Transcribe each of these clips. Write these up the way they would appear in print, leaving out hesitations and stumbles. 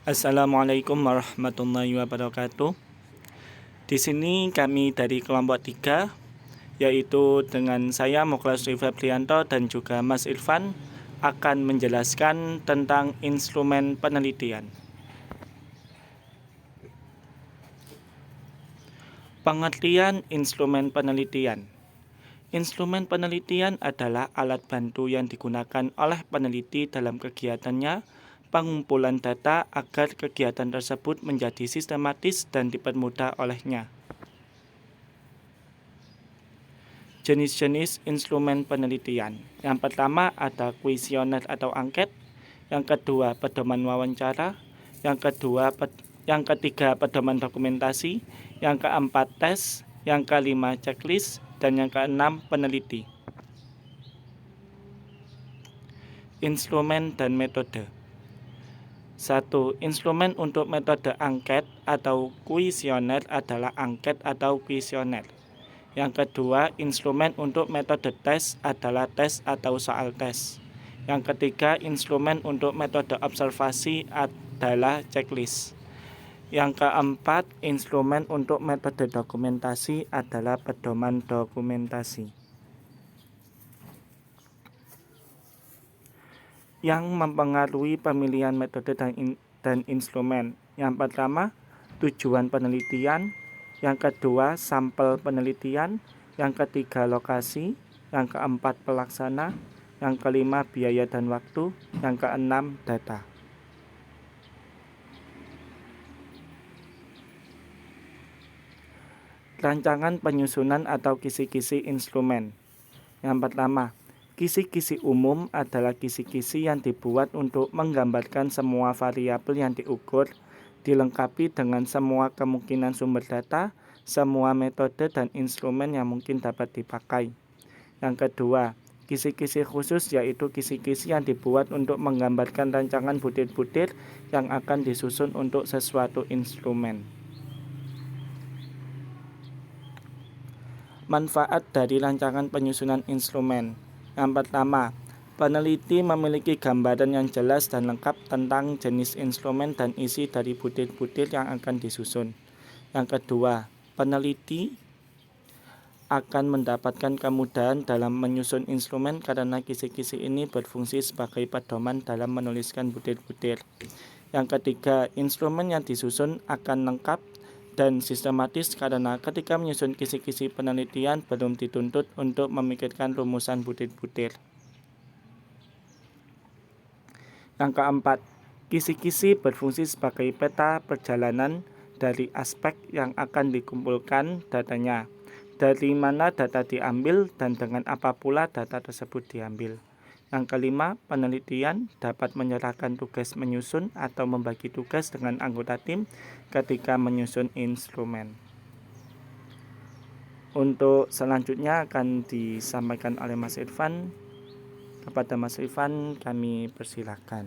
Assalamualaikum warahmatullahi wabarakatuh. Di sini kami dari kelompok 3, yaitu dengan saya Muklas Febrianto dan juga Mas Irfan akan menjelaskan tentang instrumen penelitian. Pengertian instrumen penelitian. Instrumen penelitian adalah alat bantu yang digunakan oleh peneliti dalam kegiatannya pengumpulan data agar kegiatan tersebut menjadi sistematis dan dipermudah olehnya. Jenis-jenis instrumen penelitian. Yang pertama ada kuesioner atau angket, yang kedua pedoman wawancara, yang ketiga pedoman dokumentasi, yang keempat tes, yang kelima checklist, dan yang keenam peneliti. Instrumen dan metode. 1. Instrumen untuk metode angket atau kuesioner adalah angket atau kuesioner. Yang kedua, instrumen untuk metode tes adalah tes atau soal tes. Yang ketiga, instrumen untuk metode observasi adalah checklist. Yang keempat, instrumen untuk metode dokumentasi adalah pedoman dokumentasi. Yang mempengaruhi pemilihan metode dan instrumen. Yang pertama, tujuan penelitian. Yang kedua, sampel penelitian. Yang ketiga, lokasi. Yang keempat, pelaksana. Yang kelima, biaya dan waktu. Yang keenam, data. Rancangan penyusunan atau kisi-kisi instrumen. Yang pertama, kisi-kisi umum adalah kisi-kisi yang dibuat untuk menggambarkan semua variabel yang diukur, dilengkapi dengan semua kemungkinan sumber data, semua metode dan instrumen yang mungkin dapat dipakai. Yang kedua, kisi-kisi khusus yaitu kisi-kisi yang dibuat untuk menggambarkan rancangan butir-butir yang akan disusun untuk sesuatu instrumen. Manfaat dari rancangan penyusunan instrumen. Yang pertama, peneliti memiliki gambaran yang jelas dan lengkap tentang jenis instrumen dan isi dari butir-butir yang akan disusun. Yang kedua, peneliti akan mendapatkan kemudahan dalam menyusun instrumen karena kisi-kisi ini berfungsi sebagai pedoman dalam menuliskan butir-butir. Yang ketiga, instrumen yang disusun akan lengkap dan sistematis karena ketika menyusun kisi-kisi penelitian belum dituntut untuk memikirkan rumusan butir-butir. Yang keempat, kisi-kisi berfungsi sebagai peta perjalanan dari aspek yang akan dikumpulkan datanya, dari mana data diambil dan dengan apa pula data tersebut diambil. Yang kelima, penelitian dapat menyerahkan tugas menyusun atau membagi tugas dengan anggota tim ketika menyusun instrumen. Untuk selanjutnya akan disampaikan oleh Mas Irfan. Kepada Mas Irfan kami persilahkan.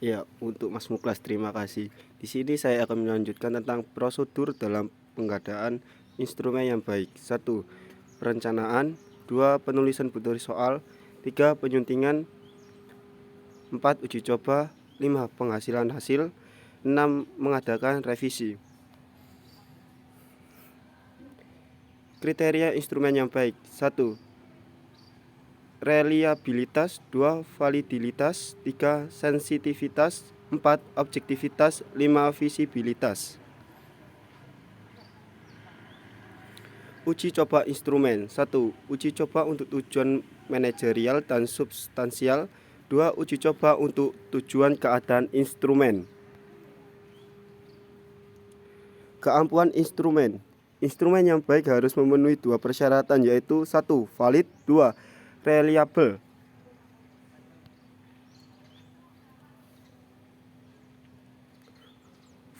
Ya, untuk Mas Muklas terima kasih. Di sini saya akan melanjutkan tentang prosedur dalam pengadaan instrumen yang baik. 1. Perencanaan. 2. Penulisan butir soal. 3. Penyuntingan. 4. Uji coba. 5. Penghasilan hasil. 6. Mengadakan revisi. Kriteria instrumen yang baik. 1. Reliabilitas. 2. Validitas. 3. Sensitivitas. 4. Objektivitas. 5. Visibilitas. Uji coba instrumen. 1. Uji coba untuk tujuan manajerial dan substansial. 2. Uji coba untuk tujuan keadaan instrumen. Keampuhan instrumen. Instrumen yang baik harus memenuhi 2 persyaratan yaitu 1. Valid. 2. Reliable.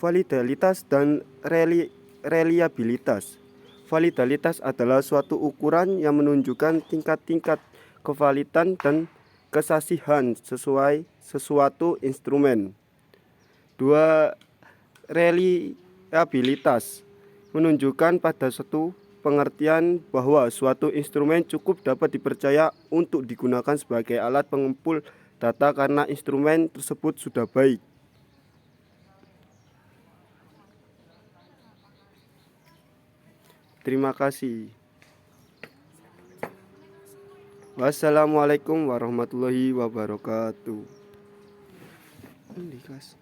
Validalitas dan reliabilitas. Validalitas adalah suatu ukuran yang menunjukkan tingkat-tingkat kevalidan dan kesasihan sesuai sesuatu instrumen. 2. Reliabilitas menunjukkan pada suatu pengertian bahwa suatu instrumen cukup dapat dipercaya untuk digunakan sebagai alat pengumpul data karena instrumen tersebut sudah baik. Terima kasih. Wassalamualaikum warahmatullahi wabarakatuh. Ini kelas.